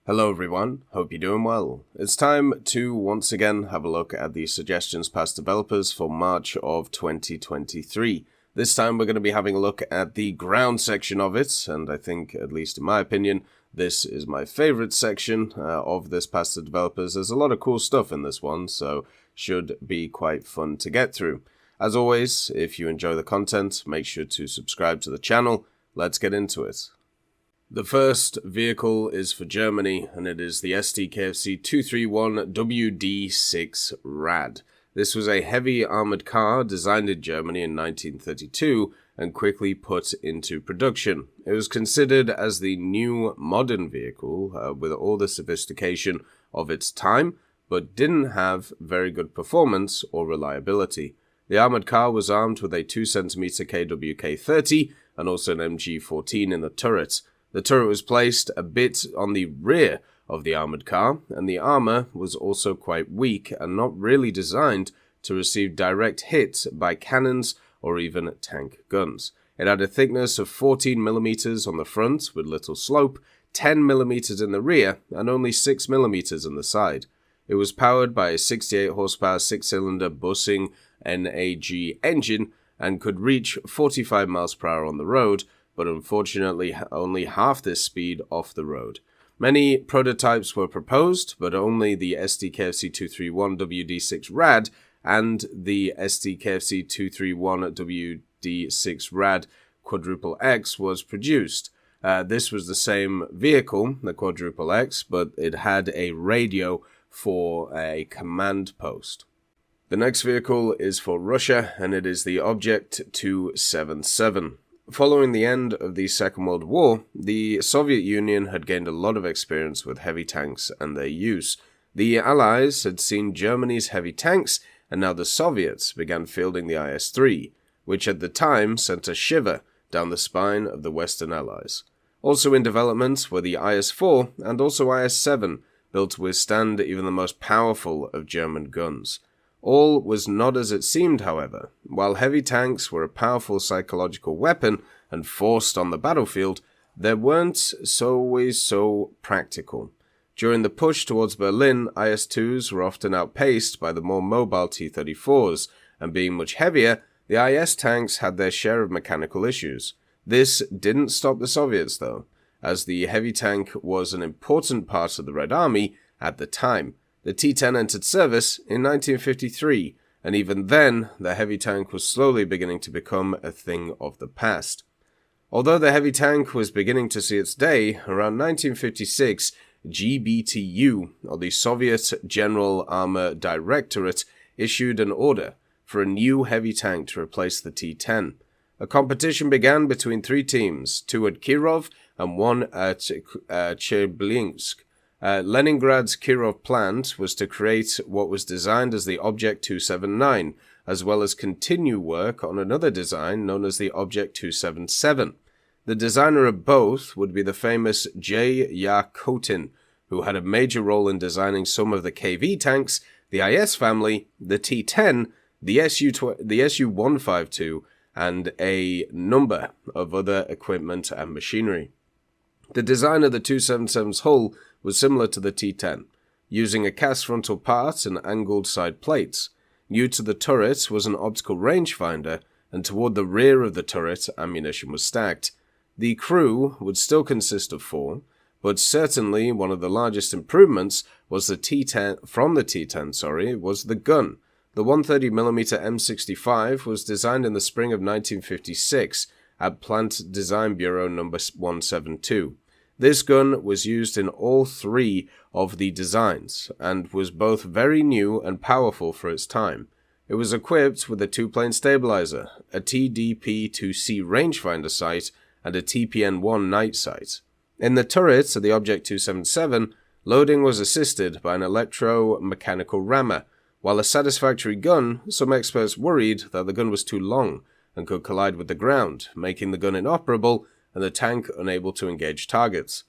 Hello everyone, hope you're doing well. It's time to once again have a look at the suggestions past developers for March of 2023. This time we're going to be having a look at the ground section of it, and I think, at least in my opinion, this is my favorite section of this past developers. There's a lot of cool stuff in this one, so should be quite fun to get through. As always, if you enjoy the content, make sure to subscribe to the channel. Let's get into it. The first vehicle is for Germany, and it is the STKFC 231-WD6 RAD. This was a heavy armoured car designed in Germany in 1932 and quickly put into production. It was considered as the new modern vehicle with all the sophistication of its time, but didn't have very good performance or reliability. The armoured car was armed with a 2cm KWK-30 and also an MG-14 in the turret. The turret was placed a bit on the rear of the armoured car, and the armour was also quite weak and not really designed to receive direct hits by cannons or even tank guns. It had a thickness of 14mm on the front with little slope, 10mm in the rear, and only 6mm in the side. It was powered by a 68 horsepower 6-cylinder Bussing NAG engine and could reach 45 miles per hour on the road, but unfortunately only half this speed off the road. Many prototypes were proposed, but only the STKFC 231-WD6 RAD and the STKFC 231-WD6 RAD Quadruple X was produced. This was the same vehicle, the Quadruple X, but it had a radio for a command post. The next vehicle is for Russia, and it is the Object 277. Following the end of the Second World War, the Soviet Union had gained a lot of experience with heavy tanks and their use. The Allies had seen Germany's heavy tanks, and now the Soviets began fielding the IS-3, which at the time sent a shiver down the spine of the Western Allies. Also in development were the IS-4 and also IS-7, built to withstand even the most powerful of German guns. All was not as it seemed, however. While heavy tanks were a powerful psychological weapon and forced on the battlefield, they weren't always so practical. During the push towards Berlin, IS-2s were often outpaced by the more mobile T-34s, and being much heavier, the IS tanks had their share of mechanical issues. This didn't stop the Soviets, though, as the heavy tank was an important part of the Red Army at the time. The T-10 entered service in 1953, and even then, the heavy tank was slowly beginning to become a thing of the past. Although the heavy tank was beginning to see its day, around 1956, GBTU, or the Soviet General Armor Directorate, issued an order for a new heavy tank to replace the T-10. A competition began between three teams, two at Kirov and one at Chelyabinsk. Leningrad's Kirov plant was to create what was designed as the Object 279, as well as continue work on another design known as the Object 277. The designer of both would be the famous J. Yakotin, who had a major role in designing some of the KV tanks, the IS family, the T-10, the Su-152, and a number of other equipment and machinery. The design of the 277's hull was similar to the T-10, using a cast frontal part and angled side plates. New to the turret was an optical rangefinder, and toward the rear of the turret, ammunition was stacked. The crew would still consist of 4, but certainly one of the largest improvements was the T-10 was the gun. The 130mm M65 was designed in the spring of 1956 at Plant Design Bureau No. 172. This gun was used in all three of the designs, and was both very new and powerful for its time. It was equipped with a 2-plane stabilizer, a TDP-2C rangefinder sight, and a TPN-1 night sight. In the turret of the Object 277, loading was assisted by an electromechanical rammer. While a satisfactory gun, some experts worried that the gun was too long and could collide with the ground, making the gun inoperable and the tank unable to engage targets.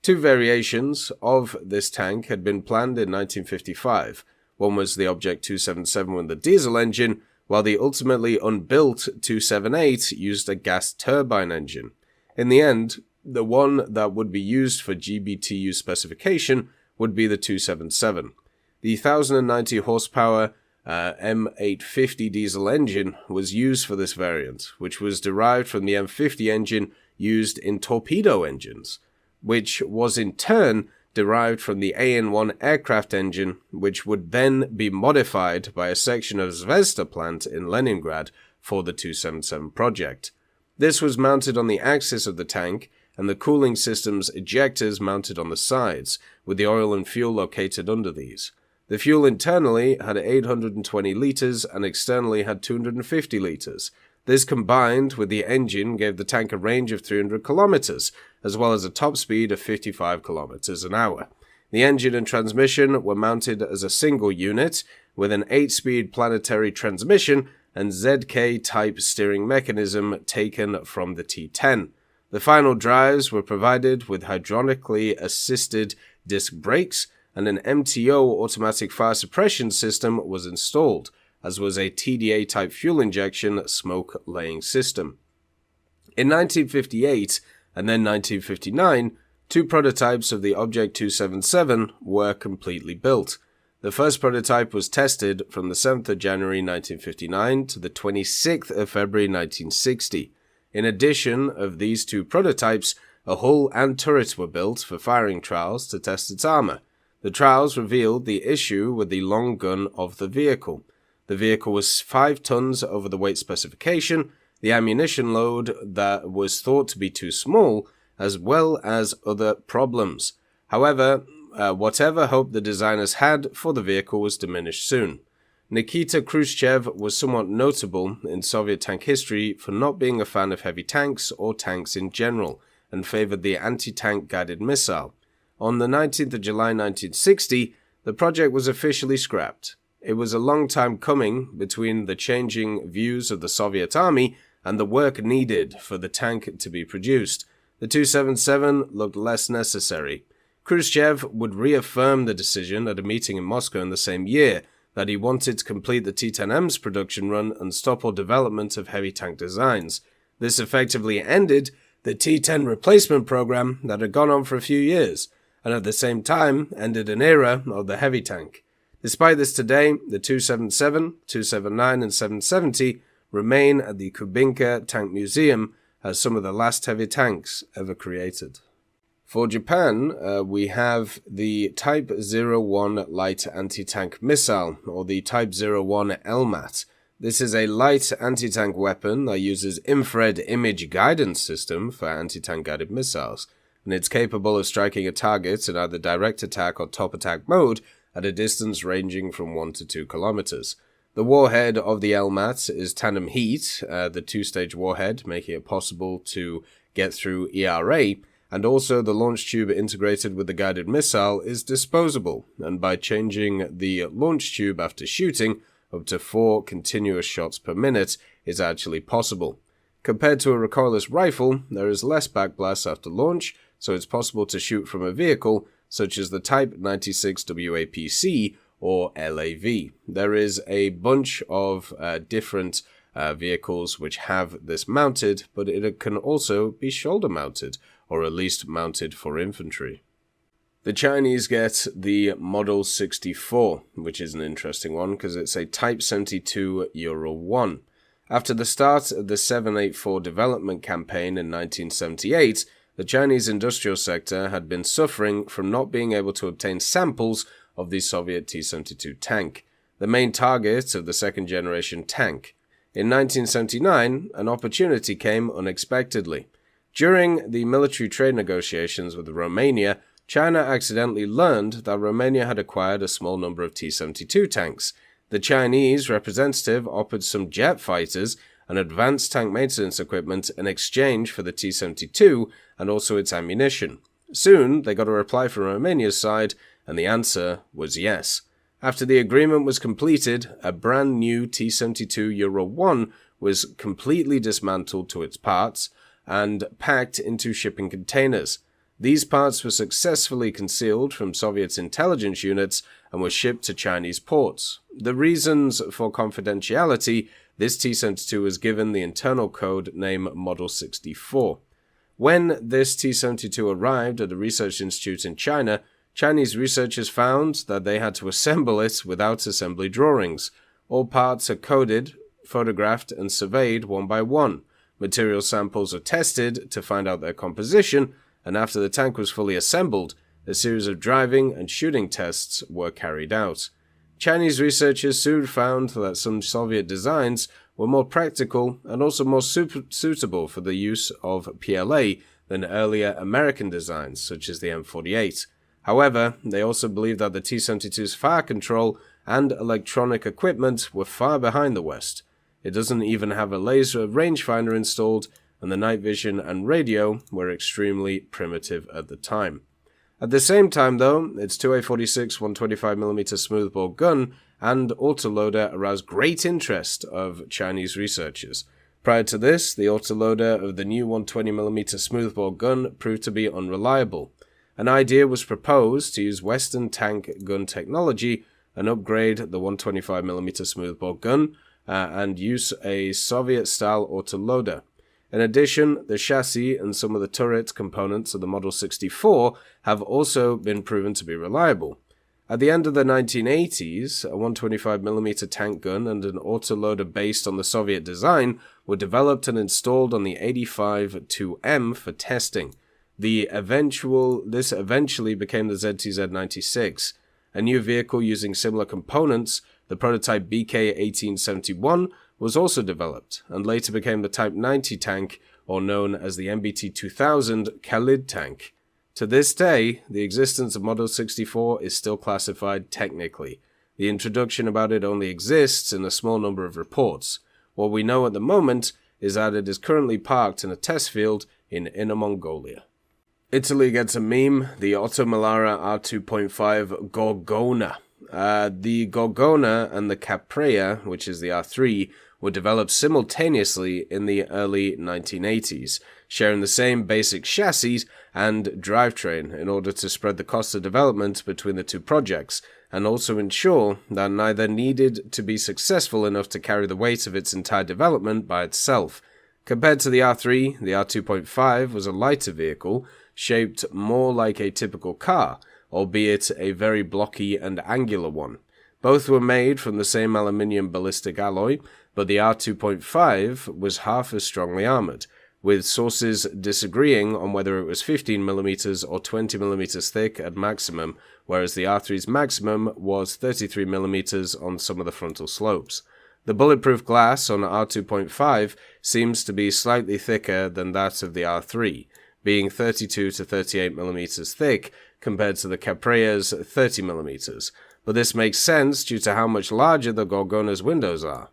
2 variations of this tank had been planned in 1955. One was the Object 277 with the diesel engine, while the ultimately unbuilt 278 used a gas turbine engine. In the end, The one that would be used for GBTU specification would be the 277. The 1090 horsepower M850 diesel engine was used for this variant, which was derived from the M50 engine used in torpedo engines, which was in turn derived from the AN-1 aircraft engine, which would then be modified by a section of Zvezda plant in Leningrad for the 277 project. This was mounted on the axis of the tank, and the cooling system's ejectors mounted on the sides, with the oil and fuel located under these. The fuel internally had 820 litres and externally had 250 litres. This combined with the engine gave the tank a range of 300 kilometres, as well as a top speed of 55 kilometres an hour. The engine and transmission were mounted as a single unit, with an 8-speed planetary transmission and ZK-type steering mechanism taken from the T10. The final drives were provided with hydraulically assisted disc brakes, and an MTO automatic fire suppression system was installed, as was a TDA-type fuel injection smoke-laying system. In 1958 and then 1959, 2 prototypes of the Object 277 were completely built. The first prototype was tested from the 7th of January 1959 to the 26th of February 1960. In addition of these 2 prototypes, a hull and turret were built for firing trials to test its armor. The trials revealed the issue with the long gun of the vehicle. The vehicle was 5 tons over the weight specification, the ammunition load that was thought to be too small, as well as other problems. However, whatever hope the designers had for the vehicle was diminished soon. Nikita Khrushchev was somewhat notable in Soviet tank history for not being a fan of heavy tanks or tanks in general, and favored the anti-tank guided missile. On the 19th of July 1960, the project was officially scrapped. It was a long time coming between the changing views of the Soviet army and the work needed for the tank to be produced. The 277 looked less necessary. Khrushchev would reaffirm the decision at a meeting in Moscow in the same year that he wanted to complete the T-10M's production run and stop all development of heavy tank designs. This effectively ended the T-10 replacement program that had gone on for a few years, and at the same time ended an era of the heavy tank. Despite this, today, the 277, 279, and 770 remain at the Kubinka Tank Museum as some of the last heavy tanks ever created. For Japan, we have the Type 01 Light Anti-Tank Missile, or the Type 01 LMAT. This is a light anti-tank weapon that uses infrared image guidance system for anti-tank guided missiles, and it's capable of striking a target in either direct attack or top attack mode at a distance ranging from 1 to 2 kilometers. The warhead of the LMAT is tandem heat, the 2-stage warhead, making it possible to get through ERA, and also the launch tube integrated with the guided missile is disposable, and by changing the launch tube after shooting, up to 4 continuous shots per minute is actually possible. Compared to a recoilless rifle, there is less backblast after launch, so it's possible to shoot from a vehicle such as the Type 96 WAPC or LAV. There is a bunch of different vehicles which have this mounted, but it can also be shoulder mounted, or at least mounted for infantry. The Chinese get the Model 64, which is an interesting one because it's a Type 72 Euro 1. After the start of the 784 development campaign in 1978, the Chinese industrial sector had been suffering from not being able to obtain samples of the Soviet T-72 tank, the main target of the second-generation tank. In 1979, an opportunity came unexpectedly. During the military trade negotiations with Romania, China accidentally learned that Romania had acquired a small number of T-72 tanks. The Chinese representative offered some jet fighters and advanced tank maintenance equipment in exchange for the T-72 and also its ammunition. Soon, they got a reply from Romania's side, and the answer was yes. After the agreement was completed, a brand new T-72 Euro 1 was completely dismantled to its parts and packed into shipping containers. These parts were successfully concealed from Soviet intelligence units and were shipped to Chinese ports. The reasons for confidentiality, this T-72 was given the internal code name Model 64. When this T-72 arrived at a research institute in China, Chinese researchers found that they had to assemble it without assembly drawings. All parts are coded, photographed, and surveyed one by one. Material samples are tested to find out their composition, and after the tank was fully assembled, a series of driving and shooting tests were carried out. Chinese researchers soon found that some Soviet designs were more practical and also more suitable for the use of PLA than earlier American designs, such as the M48. However, they also believed that the T-72's fire control and electronic equipment were far behind the West. It doesn't even have a laser rangefinder installed, and the night vision and radio were extremely primitive at the time. At the same time, though, its 2A46 125mm smoothbore gun and autoloader aroused great interest of Chinese researchers. Prior to this, the autoloader of the new 120mm smoothbore gun proved to be unreliable. An idea was proposed to use Western tank gun technology and upgrade the 125mm smoothbore gun and use a Soviet-style autoloader. In addition, the chassis and some of the turret components of the Model 64 have also been proven to be reliable. At the end of the 1980s, a 125mm tank gun and an autoloader based on the Soviet design were developed and installed on the 85-2M for testing. This eventually became the ZTZ-96. A new vehicle using similar components, the prototype BK-1871, was also developed, and later became the Type 90 tank, or known as the MBT-2000 Khalid tank. To this day, the existence of Model 64 is still classified technically. The introduction about it only exists in a small number of reports. What we know at the moment is that it is currently parked in a test field in Inner Mongolia. Italy gets a meme, the OTO-Melara R2.5 Gorgona. The Gorgona and the Caprea, which is the R3, were developed simultaneously in the early 1980s, sharing the same basic chassis and drivetrain in order to spread the cost of development between the two projects, and also ensure that neither needed to be successful enough to carry the weight of its entire development by itself. Compared to the R3, the R2.5 was a lighter vehicle, shaped more like a typical car, albeit a very blocky and angular one. Both were made from the same aluminium ballistic alloy, but the R2.5 was half as strongly armored, with sources disagreeing on whether it was 15mm or 20mm thick at maximum, whereas the R3's maximum was 33mm on some of the frontal slopes. The bulletproof glass on R2.5 seems to be slightly thicker than that of the R3, being 32 to 38mm thick compared to the Caprea's 30mm, but this makes sense due to how much larger the Gorgona's windows are.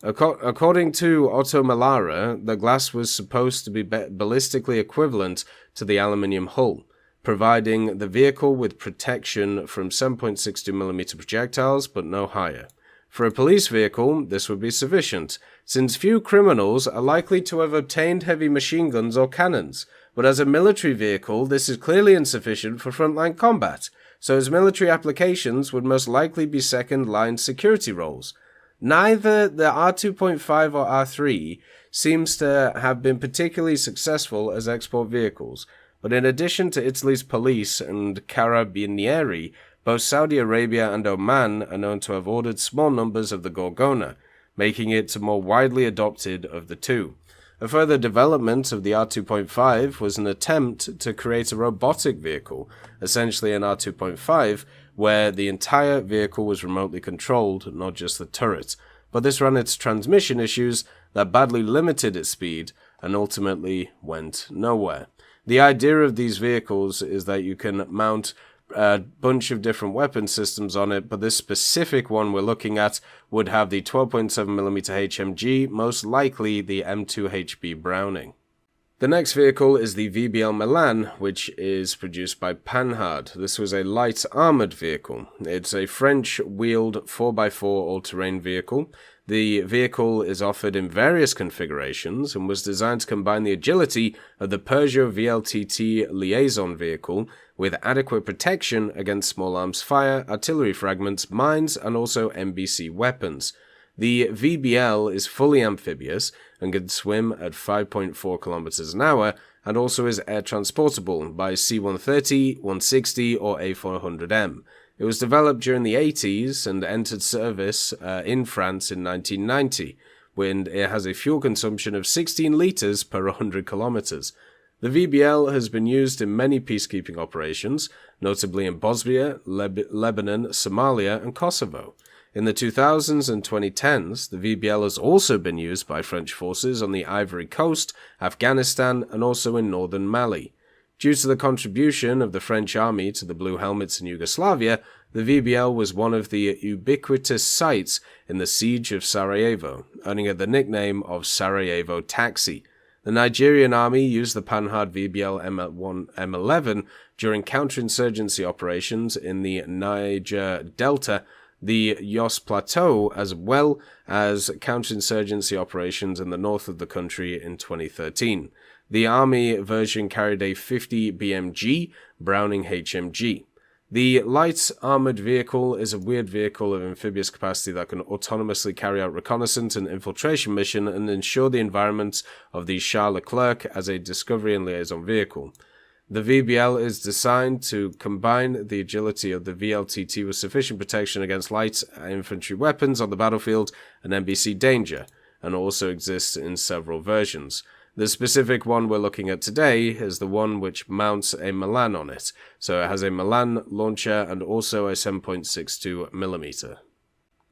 According to OTO-Melara, the glass was supposed to be ballistically equivalent to the aluminium hull, providing the vehicle with protection from 7.62mm projectiles but no higher. For a police vehicle, this would be sufficient, since few criminals are likely to have obtained heavy machine guns or cannons, but as a military vehicle, this is clearly insufficient for frontline combat, so its military applications would most likely be second-line security roles. Neither the R2.5 or R3 seems to have been particularly successful as export vehicles, but in addition to Italy's police and carabinieri, both Saudi Arabia and Oman are known to have ordered small numbers of the Gorgona, making it more widely adopted of the two. A further development of the R2.5 was an attempt to create a robotic vehicle, essentially an R2.5, where the entire vehicle was remotely controlled, not just the turret. But this ran into transmission issues that badly limited its speed and ultimately went nowhere. The idea of these vehicles is that you can mount a bunch of different weapon systems on it, but this specific one we're looking at would have the 12.7mm HMG, most likely the M2HB Browning. The next vehicle is the VBL Milan, which is produced by Panhard. This was a light armoured vehicle. It's a French-wheeled 4x4 all-terrain vehicle. The vehicle is offered in various configurations and was designed to combine the agility of the Peugeot VLTT liaison vehicle with adequate protection against small arms fire, artillery fragments, mines, and also MBC weapons. The VBL is fully amphibious and can swim at 5.4 kilometers an hour and also is air transportable by C-130, 160 or A400M. It was developed during the 80s and entered service in France in 1990, when it has a fuel consumption of 16 litres per 100 kilometres. The VBL has been used in many peacekeeping operations, notably in Bosnia, Lebanon, Somalia and Kosovo. In the 2000s and 2010s, the VBL has also been used by French forces on the Ivory Coast, Afghanistan and also in northern Mali. Due to the contribution of the French army to the Blue Helmets in Yugoslavia, the VBL was one of the ubiquitous sights in the siege of Sarajevo, earning it the nickname of Sarajevo Taxi. The Nigerian army used the Panhard VBL M11 during counterinsurgency operations in the Niger Delta, the Yos Plateau, as well as counterinsurgency operations in the north of the country in 2013. The army version carried a 50 BMG Browning HMG. The light armored vehicle is a weird vehicle of amphibious capacity that can autonomously carry out reconnaissance and infiltration mission and ensure the environment of the Charles Leclerc as a discovery and liaison vehicle. The VBL is designed to combine the agility of the VLTT with sufficient protection against light infantry weapons on the battlefield and NBC danger, and also exists in several versions. The specific one we're looking at today is the one which mounts a Milan on it, so it has a Milan launcher and also a 7.62mm.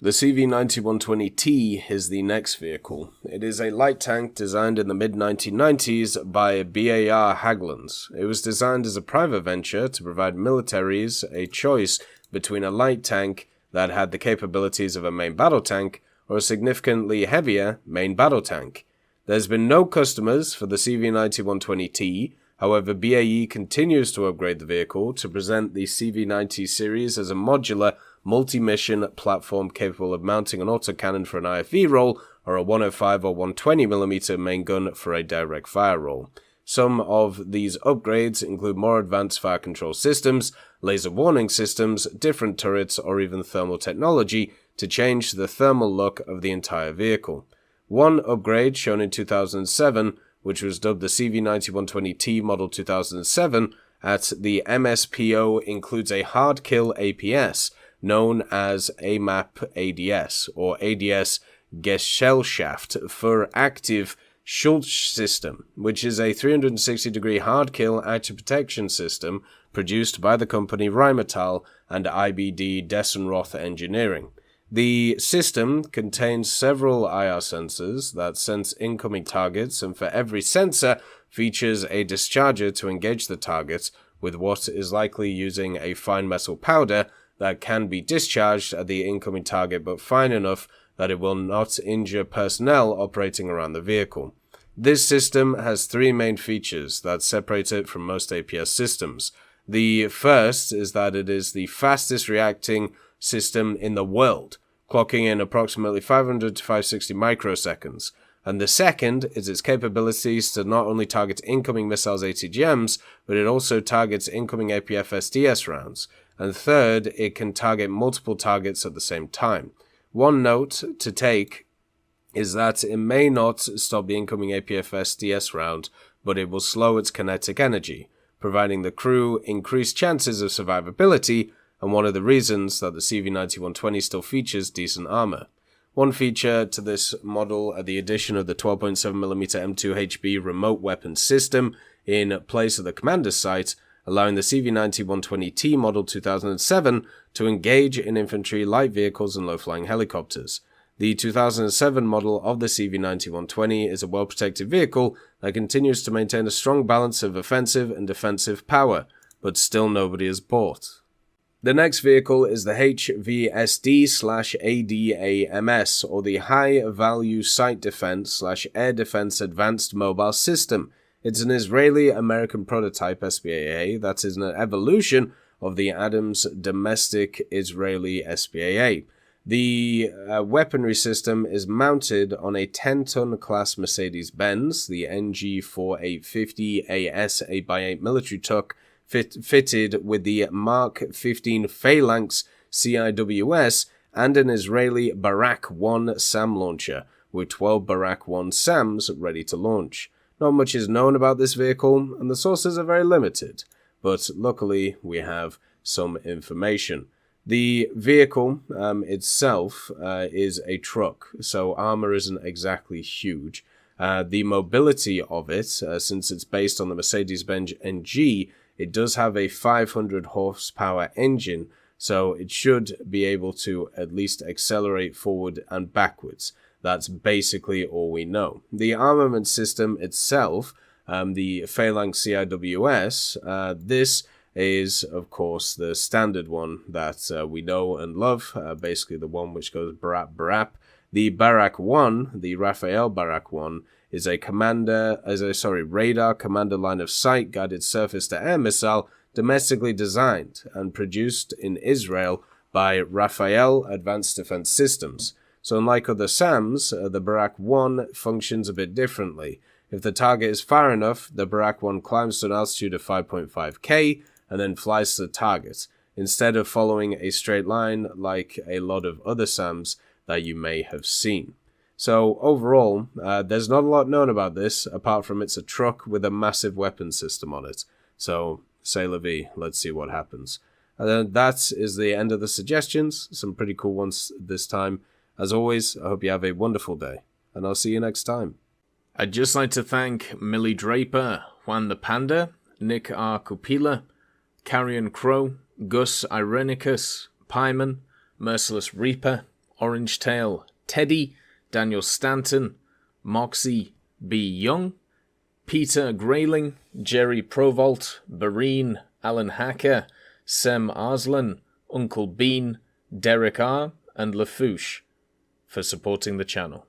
The CV90120-T is the next vehicle. It is a light tank designed in the mid-1990s by BAR Hägglunds. It was designed as a private venture to provide militaries a choice between a light tank that had the capabilities of a main battle tank or a significantly heavier main battle tank. There's been no customers for the CV90120-T, however BAE continues to upgrade the vehicle to present the CV90 series as a modular, multi-mission platform capable of mounting an autocannon for an IFV role or a 105 or 120mm main gun for a direct fire role. Some of these upgrades include more advanced fire control systems, laser warning systems, different turrets or even thermal technology to change the thermal look of the entire vehicle. One upgrade shown in 2007, which was dubbed the CV90120-T Model 2007, at the MSPO includes a hard kill APS, known as AMAP ADS, or ADS Gesellschaft für Active Schutzsystem, which is a 360-degree hard kill active protection system produced by the company Rheinmetall and IBD Dessenroth Engineering. The system contains several IR sensors that sense incoming targets, and for every sensor features a discharger to engage the target with what is likely using a fine metal powder that can be discharged at the incoming target but fine enough that it will not injure personnel operating around the vehicle. This system has three main features that separate it from most APS systems. The first is that it is the fastest reacting system in the world, clocking in approximately 500 to 560 microseconds. And the second is its capabilities to not only target incoming missiles ATGMs, but it also targets incoming APF-SDS rounds. And third, it can target multiple targets at the same time. One note to take is that it may not stop the incoming APF-SDS round, but it will slow its kinetic energy, providing the crew increased chances of survivability, and one of the reasons that the CV9120 still features decent armor. One feature to this model are the addition of the 12.7mm M2HB remote weapon system in place of the commander's sight, allowing the CV9120-T Model 2007 to engage in infantry, light vehicles and low-flying helicopters. The 2007 model of the CV9120 is a well-protected vehicle that continues to maintain a strong balance of offensive and defensive power, but still nobody has bought. The next vehicle is the HVSD/ADAMS, or the High Value Site Defense/Air Defense Advanced Mobile System. It's an Israeli-American prototype SBAA that is an evolution of the Adams domestic Israeli SBAA. The weaponry system is mounted on a 10-ton class Mercedes-Benz, the NG4850 AS 8x8 military truck, fitted with the Mark 15 Phalanx CIWS and an Israeli Barak 1 SAM launcher, with 12 Barak 1 SAMs ready to launch. Not much is known about this vehicle, and the sources are very limited, but luckily we have some information. The vehicle itself is a truck, so armor isn't exactly huge. The mobility of it, since it's based on the Mercedes-Benz NG, it does have a 500 horsepower engine, so it should be able to at least accelerate forward and backwards. That's basically all we know. The armament system itself, the Phalanx CIWS, this is, of course, the standard one that we know and love, basically the one which goes barap barap. The Barak 1, the Raphael Barak 1, is a radar commander line of sight guided surface-to-air missile domestically designed and produced in Israel by Raphael Advanced Defense Systems. So unlike other SAMs, the Barak 1 functions a bit differently. If the target is far enough, the Barak 1 climbs to an altitude of 5.5k and then flies to the target, instead of following a straight line like a lot of other SAMs that you may have seen. So overall, there's not a lot known about this, apart from it's a truck with a massive weapon system on it. So, c'est la vie, let's see what happens. And then that is the end of the suggestions, some pretty cool ones this time. As always, I hope you have a wonderful day, and I'll see you next time. I'd just like to thank Millie Draper, Juan the Panda, Nick R. Kupila, Carrion Crow, Gus Irenicus, Pyman, Merciless Reaper, Orange Tail, Teddy, Daniel Stanton, Moxie B. Young, Peter Grayling, Jerry Provolt, Bareen, Alan Hacker, Sem Arslan, Uncle Bean, Derek R., and Lafouche for supporting the channel.